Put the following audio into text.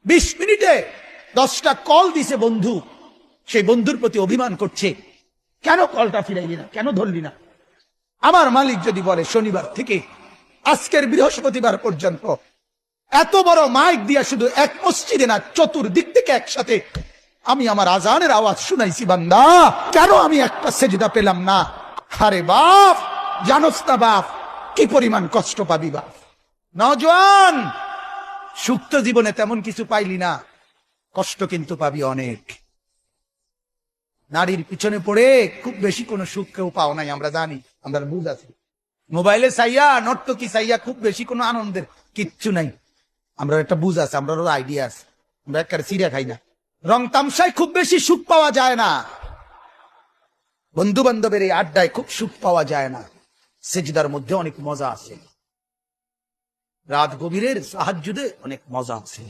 20 মিনিটে 10টা কল দিছে বন্ধু, সেই বন্ধুর প্রতি অভিমান করছে, কেন কলটা ফিরাইলি না, কেন ধরলি না। আমার মালিক যদি বলে শনিবার থেকে আজকের বৃহস্পতিবার পর্যন্ত এত বড় মাইক দিয়া শুধু এক মসজিদে না, চতুর্দিক থেকে একসাথে আমি আমার আজানের আওয়াজ শুনাইছি, বান্দা কেন আমি একটা সেজদা পেলাম না। আরে বাপ, জানোস না বাপ কি পরিমাণ কষ্ট পাবি বাপ। নওজোয়ান, সুপ্ত জীবনে তেমন কিছু পাইলি না, কষ্ট কিন্তু পাবি অনেক। নারীর পিছনে পড়ে খুব বেশি কোনো সুখ কেউ পাও নাই, আমরা জানি, আমরা বুঝ আছি। মোবাইলে চাইয়া, নর্তকী চাইয়া খুব বেশি কোনো আনন্দের কিচ্ছু নাই, আমরা একটা বুঝ আছে, আমরা আইডিয়া আছে, আমরা একটা চিড়া খাই না। রং তামসায় খুব বেশি সুখ পাওয়া যায় না, বন্ধু বান্ধবের এই আড্ডায় খুব সুখ পাওয়া যায় না। সেজদার মধ্যে অনেক মজা আছে, রাত গভীরের সাহাজ্জুদে অনেক মজা আছে।